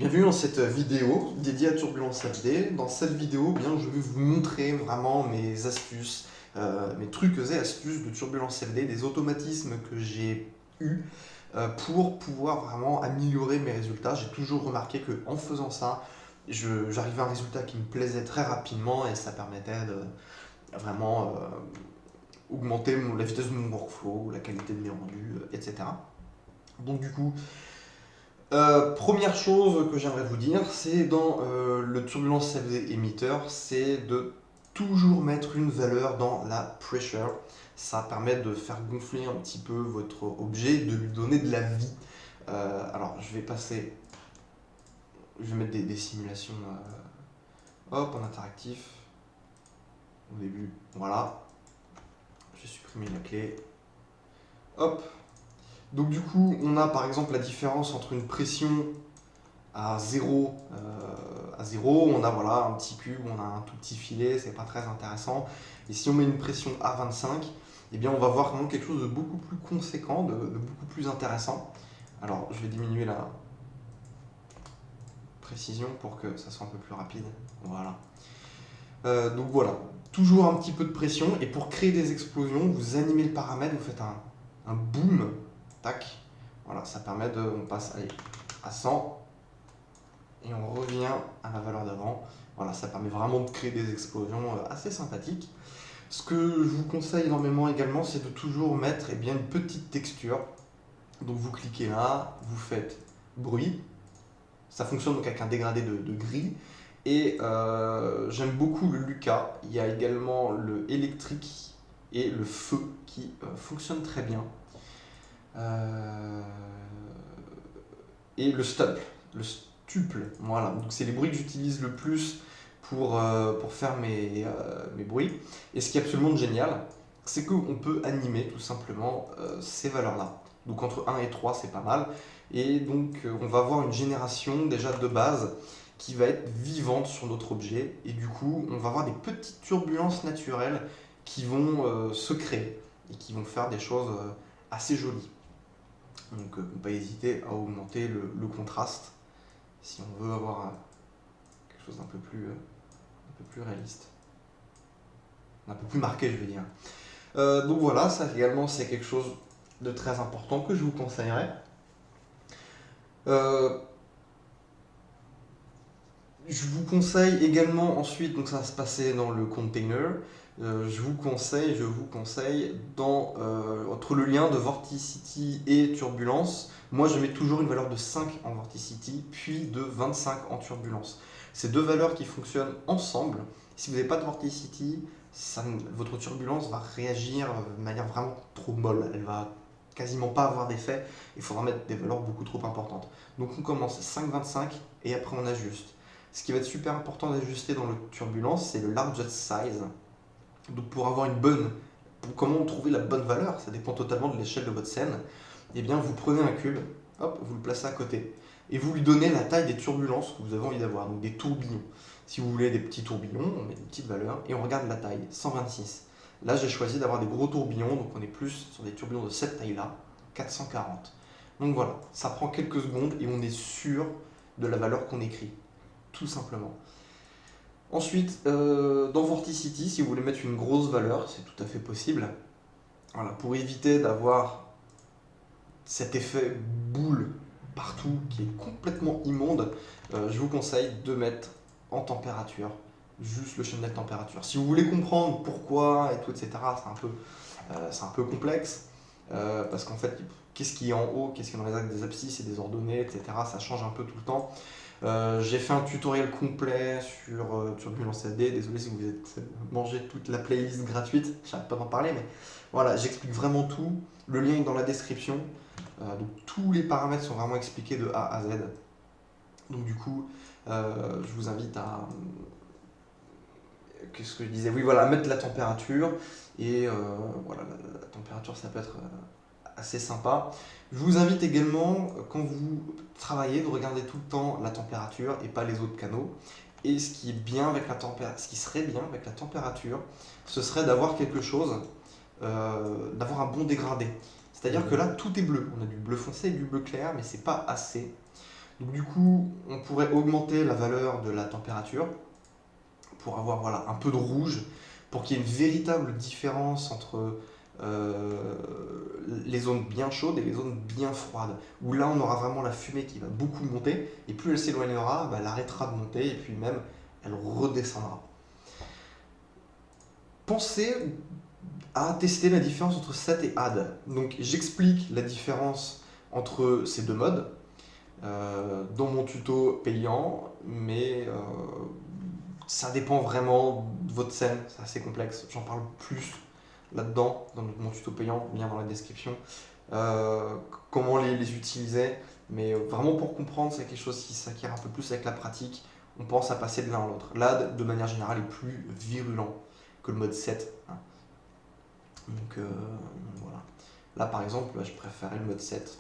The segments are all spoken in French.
Bienvenue dans cette vidéo dédiée à Turbulence FD. Dans cette vidéo, je vais vous montrer vraiment mes astuces, mes trucs et astuces de Turbulence FD, des automatismes que j'ai eus pour pouvoir vraiment améliorer mes résultats. J'ai toujours remarqué qu'en faisant ça, j'arrivais à un résultat qui me plaisait très rapidement et ça permettait de vraiment augmenter la vitesse de mon workflow, la qualité de mes rendus, etc. Donc du coup, première chose que j'aimerais vous dire, c'est dans le Turbulence FD Emitter, c'est de toujours mettre une valeur dans la pressure. Ça permet de faire gonfler un petit peu votre objet, de lui donner de la vie. Alors, je vais mettre des simulations hop, en interactif au début. Voilà, j'ai supprimé la clé. Hop. Donc du coup, on a par exemple la différence entre une pression à 0, on a voilà, un petit cube, on a un tout petit filet, c'est pas très intéressant. Et si on met une pression à 25, eh bien on va voir vraiment quelque chose de beaucoup plus conséquent, de beaucoup plus intéressant. Alors je vais diminuer la précision pour que ça soit un peu plus rapide. Voilà. Donc voilà, toujours un petit peu de pression. Et pour créer des explosions, vous animez le paramètre, vous faites un boom, tac. Voilà, ça permet de, on passe allez, à 100. Et on revient à la valeur d'avant. Voilà, ça permet vraiment de créer des explosions assez sympathiques. Ce que je vous conseille énormément également, c'est de toujours mettre une petite texture. Donc vous cliquez là, vous faites bruit. Ça fonctionne donc avec un dégradé de gris. Et j'aime beaucoup le Lucas. Il y a également le électrique et le feu qui fonctionnent très bien. Et le stuple. Voilà. Donc c'est les bruits que j'utilise le plus pour faire mes bruits. Et ce qui est absolument génial, c'est qu'on peut animer tout simplement ces valeurs-là. Donc entre 1 et 3, c'est pas mal. Et donc on va avoir une génération déjà de base qui va être vivante sur notre objet. Et du coup, on va avoir des petites turbulences naturelles qui vont se créer et qui vont faire des choses assez jolies. Donc ne pas hésiter à augmenter le contraste si on veut avoir quelque chose d'un peu plus réaliste. Un peu plus marqué, je veux dire. Donc voilà, ça également c'est quelque chose de très important que je vous conseillerais. Je vous conseille également ensuite, donc ça va se passer dans le container, je vous conseille entre le lien de Vorticity et Turbulence, moi je mets toujours une valeur de 5 en Vorticity, puis de 25 en Turbulence. Ces deux valeurs qui fonctionnent ensemble, si vous n'avez pas de Vorticity, votre turbulence va réagir de manière vraiment trop molle, elle va quasiment pas avoir d'effet, il faudra mettre des valeurs beaucoup trop importantes. Donc on commence 5-25 et après on ajuste. Ce qui va être super important d'ajuster dans le turbulence, c'est le largest size. Donc comment trouver la bonne valeur, ça dépend totalement de l'échelle de votre scène. Eh bien, vous prenez un cube, hop, vous le placez à côté, et vous lui donnez la taille des turbulences que vous avez envie d'avoir, donc des tourbillons. Si vous voulez des petits tourbillons, on met une petite valeur, et on regarde la taille, 126. Là, j'ai choisi d'avoir des gros tourbillons, donc on est plus sur des tourbillons de cette taille-là, 440. Donc voilà, ça prend quelques secondes et on est sûr de la valeur qu'on écrit, tout simplement. Ensuite, dans Vorticity, si vous voulez mettre une grosse valeur, c'est tout à fait possible. Voilà, pour éviter d'avoir cet effet boule partout qui est complètement immonde, je vous conseille de mettre en température, juste le channel température. Si vous voulez comprendre pourquoi et tout, etc., c'est un peu complexe, parce qu'en fait, qu'est-ce qui est en haut, qu'est-ce qui est dans les axes des abscisses et des ordonnées, etc., ça change un peu tout le temps. J'ai fait un tutoriel complet sur Turbulence FD. Désolé si vous êtes mangé toute la playlist gratuite, j'arrête pas d'en parler, mais voilà, j'explique vraiment tout. Le lien est dans la description. Donc tous les paramètres sont vraiment expliqués de A à Z. Donc du coup, je vous invite à... Qu'est-ce que je disais? Oui, voilà, mettre la température. Et voilà, la température, ça peut être assez sympa. Je vous invite également, quand vous travaillez, de regarder tout le temps la température et pas les autres canaux. Et ce qui serait bien avec la température, ce serait d'avoir quelque chose, d'avoir un bon dégradé. C'est-à-dire que là, tout est bleu. On a du bleu foncé et du bleu clair, mais c'est pas assez. Donc du coup, on pourrait augmenter la valeur de la température pour avoir voilà, un peu de rouge, pour qu'il y ait une véritable différence entre les zones bien chaudes et les zones bien froides, où là on aura vraiment la fumée qui va beaucoup monter, et plus elle s'éloignera, bah, elle arrêtera de monter, et puis même elle redescendra. Pensez à tester la différence entre set et add. Donc j'explique la différence entre ces deux modes dans mon tuto payant, mais ça dépend vraiment de votre scène, c'est assez complexe. J'en parle plus là-dedans, dans mon tuto payant, lien dans la description, comment les utiliser. Mais vraiment pour comprendre, c'est quelque chose qui s'acquiert un peu plus avec la pratique. On pense à passer de l'un à l'autre. Là, de manière générale, est plus virulent que le mode 7. Hein. Donc voilà. Là, par exemple, je préférais le mode 7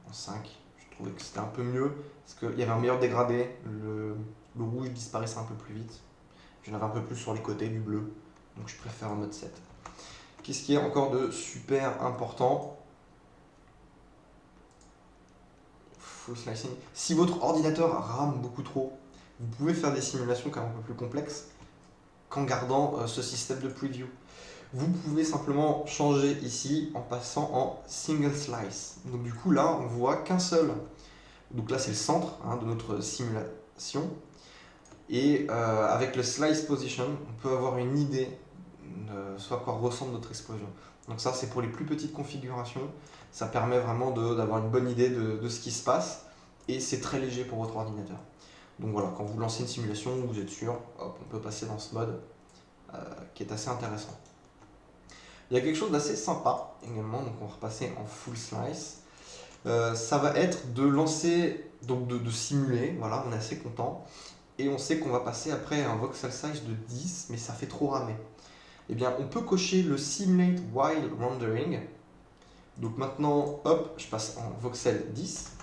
en 5. Je trouvais que c'était un peu mieux parce qu'il y avait un meilleur dégradé. Le rouge disparaissait un peu plus vite. J'en avais un peu plus sur les côtés du bleu. Donc je préfère un mode 7. Qu'est-ce qui est encore de super important? Full slicing. Si votre ordinateur rame beaucoup trop, vous pouvez faire des simulations quand même un peu plus complexes qu'en gardant ce système de preview. Vous pouvez simplement changer ici en passant en single slice. Donc du coup là on voit qu'un seul. Donc là c'est le centre de notre simulation. Et avec le slice position, on peut avoir une idée de ce à quoi ressemble notre explosion. Donc ça c'est pour les plus petites configurations. Ça permet vraiment d'avoir une bonne idée de ce qui se passe. Et c'est très léger pour votre ordinateur. Donc voilà, quand vous lancez une simulation, vous êtes sûr, hop, on peut passer dans ce mode qui est assez intéressant. Il y a quelque chose d'assez sympa également, donc on va repasser en full slice. Ça va être de lancer, donc de simuler, voilà, on est assez content. Et on sait qu'on va passer après un voxel size de 10, mais ça fait trop ramer. Eh bien, on peut cocher le simulate while rendering. Donc maintenant, hop, je passe en voxel 10.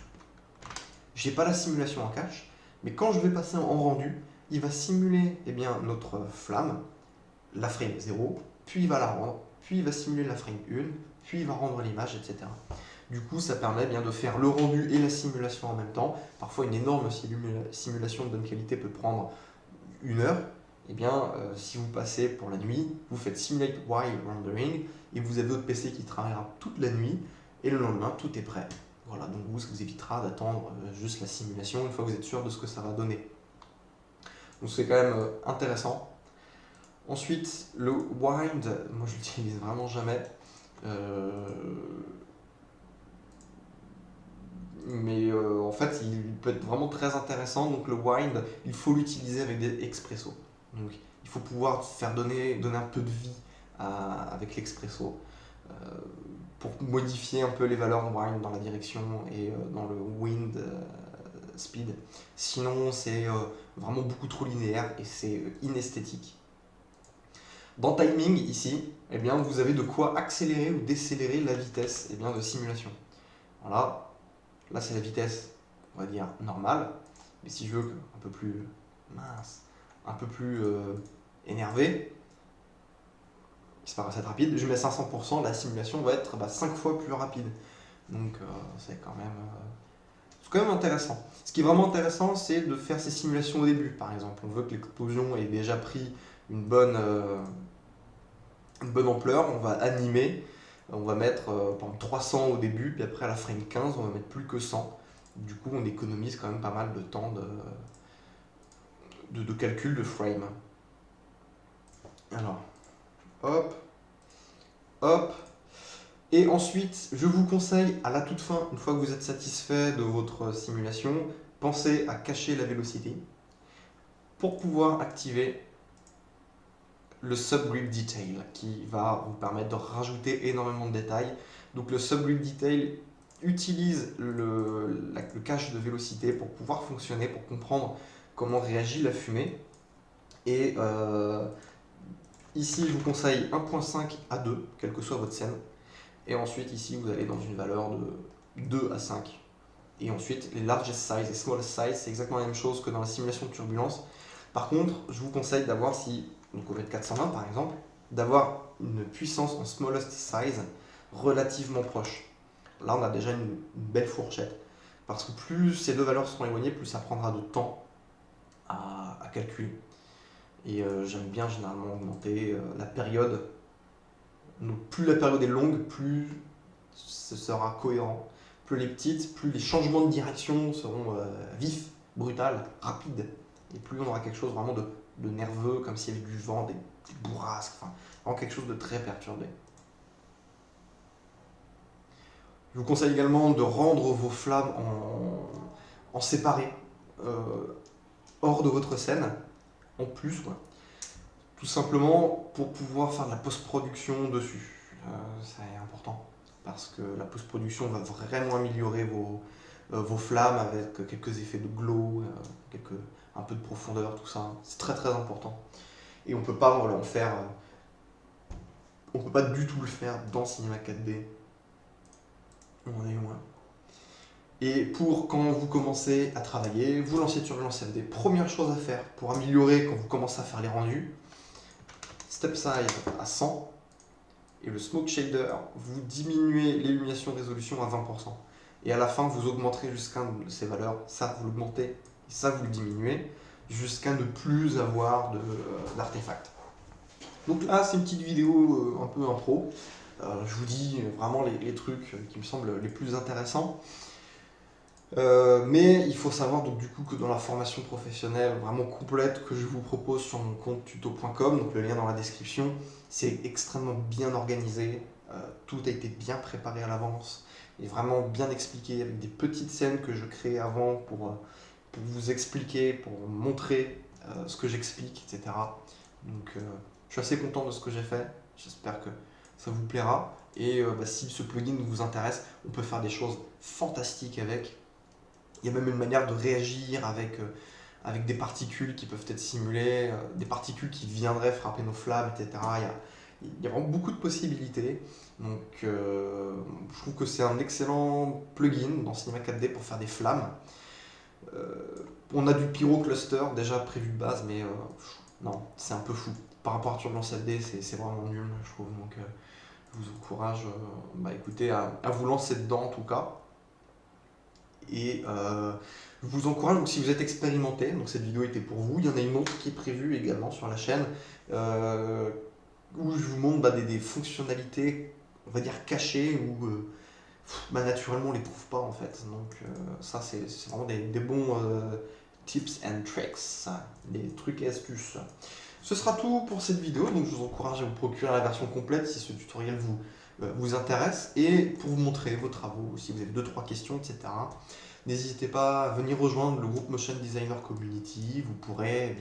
J'ai pas la simulation en cache, mais quand je vais passer en rendu, il va simuler notre flamme, la frame 0, puis il va la rendre, puis il va simuler la frame 1, puis il va rendre l'image, etc. Du coup, ça permet bien de faire le rendu et la simulation en même temps. Parfois, une énorme simulation de bonne qualité peut prendre 1 heure. Eh bien, si vous passez pour la nuit, vous faites Simulate While Rendering et vous avez votre PC qui travaillera toute la nuit et le lendemain, tout est prêt. Voilà, donc ça vous évitera d'attendre juste la simulation une fois que vous êtes sûr de ce que ça va donner. Donc c'est quand même intéressant. Ensuite, le wind, moi je l'utilise vraiment jamais. Mais en fait, il peut être vraiment très intéressant. Donc le wind, il faut l'utiliser avec des expressos. Donc il faut pouvoir faire donner un peu de vie avec l'expresso pour modifier un peu les valeurs wind dans la direction et dans le wind speed. Sinon, c'est vraiment beaucoup trop linéaire et c'est inesthétique. Dans timing, ici, eh bien, vous avez de quoi accélérer ou décélérer la vitesse de simulation. Voilà, là c'est la vitesse, on va dire, normale. Mais si je veux un peu plus mince, un peu plus énervé, qui se passe être rapide, je mets 500%, la simulation va être 5 fois plus rapide. Donc c'est quand même intéressant. Ce qui est vraiment intéressant, c'est de faire ces simulations au début. Par exemple, on veut que l'explosion ait déjà pris une bonne ampleur, on va animer, on va mettre par exemple 300 au début, puis après à la frame 15, on va mettre plus que 100. Du coup, on économise quand même pas mal de temps de calcul de frame. Alors, hop, hop. Et ensuite, je vous conseille à la toute fin, une fois que vous êtes satisfait de votre simulation, pensez à cacher la velocity pour pouvoir activer le subgrid detail qui va vous permettre de rajouter énormément de détails. Donc le subgrid detail utilise le cache de vélocité pour pouvoir fonctionner, pour comprendre comment réagit la fumée. Et ici, je vous conseille 1.5 à 2, quelle que soit votre scène. Et ensuite, ici, vous allez dans une valeur de 2 à 5. Et ensuite, les largest size et smallest size, c'est exactement la même chose que dans la simulation de turbulence. Par contre, je vous conseille d'avoir, donc on va être 420 par exemple, d'avoir une puissance en smallest size relativement proche. Là, on a déjà une belle fourchette. Parce que plus ces deux valeurs seront éloignées, plus ça prendra de temps à calculer. Et j'aime bien généralement augmenter la période. Donc plus la période est longue, plus ce sera cohérent. Plus les petites, plus les changements de direction seront vifs, brutaux, rapides. Et plus on aura quelque chose vraiment de nerveux, comme s'il y avait du vent, des bourrasques, enfin, vraiment quelque chose de très perturbé. Je vous conseille également de rendre vos flammes en séparé, hors de votre scène, en plus, quoi. Tout simplement pour pouvoir faire de la post-production dessus. C'est important, parce que la post-production va vraiment améliorer vos flammes avec quelques effets de glow, un peu de profondeur, tout ça. C'est très très important. Et on peut pas voilà, on peut pas du tout le faire dans Cinema 4D. On en est loin. Et pour quand vous commencez à travailler, vous lancez Turbulence FD. Première chose à faire pour améliorer quand vous commencez à faire les rendus, Step Size à 100 et le Smoke Shader, vous diminuez l'illumination résolution à 20%. Et à la fin, vous augmenterez jusqu'à ces valeurs. Ça, vous l'augmentez et ça, vous le diminuez jusqu'à ne plus avoir d'artefacts. Donc là, c'est une petite vidéo un peu impro. Je vous dis vraiment les trucs qui me semblent les plus intéressants. Mais il faut savoir donc du coup que dans la formation professionnelle vraiment complète que je vous propose sur mon compte tuto.com, donc le lien dans la description, c'est extrêmement bien organisé, tout a été bien préparé à l'avance et vraiment bien expliqué avec des petites scènes que je crée avant pour vous expliquer, pour montrer ce que j'explique, etc. Donc je suis assez content de ce que j'ai fait, j'espère que ça vous plaira et si ce plugin vous intéresse, on peut faire des choses fantastiques avec. Il y a même une manière de réagir avec des particules qui peuvent être simulées, des particules qui viendraient frapper nos flammes, etc. Il y a vraiment beaucoup de possibilités. Donc je trouve que c'est un excellent plugin dans Cinema 4D pour faire des flammes. On a du pyrocluster déjà prévu de base, mais non, c'est un peu fou. Par rapport à Turbulence 4D, c'est vraiment nul, je trouve. Donc je vous encourage écoutez, à vous lancer dedans en tout cas. Et je vous encourage, donc si vous êtes expérimenté, donc cette vidéo était pour vous, il y en a une autre qui est prévue également sur la chaîne, où je vous montre des fonctionnalités, on va dire cachées, où naturellement on ne les trouve pas en fait. Donc ça c'est vraiment des bons tips and tricks, des trucs et astuces. Ce sera tout pour cette vidéo, donc je vous encourage à vous procurer la version complète si ce tutoriel vous intéresse et pour vous montrer vos travaux, si vous avez 2-3 questions, etc. N'hésitez pas à venir rejoindre le groupe Motion Designer Community, vous pourrez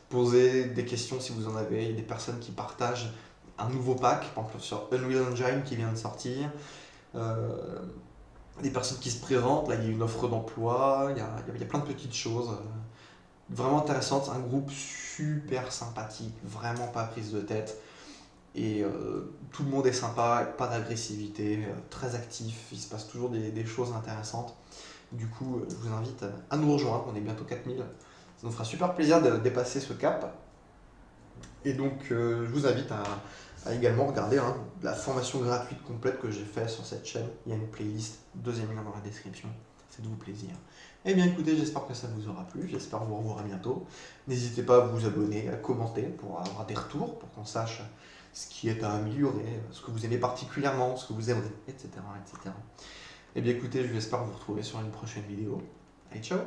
poser des questions si vous en avez, il y a des personnes qui partagent un nouveau pack, par exemple sur Unreal Engine qui vient de sortir, des personnes qui se présentent, là il y a une offre d'emploi, il y a plein de petites choses vraiment intéressantes, un groupe super sympathique, vraiment pas prise de tête. Et tout le monde est sympa, pas d'agressivité, très actif, il se passe toujours des choses intéressantes. Du coup, je vous invite à nous rejoindre, on est bientôt 4000. Ça nous fera super plaisir de dépasser ce cap. Et donc, je vous invite à également regarder la formation gratuite complète que j'ai faite sur cette chaîne. Il y a une playlist, deuxième lien dans la description. Faites-vous plaisir. Eh bien écoutez, j'espère que ça vous aura plu, j'espère vous revoir bientôt. N'hésitez pas à vous abonner, à commenter pour avoir des retours, pour qu'on sache ce qui est à améliorer, ce que vous aimez particulièrement, ce que vous aimerez, etc. etc. Eh bien écoutez, j'espère vous retrouver sur une prochaine vidéo. Allez, ciao!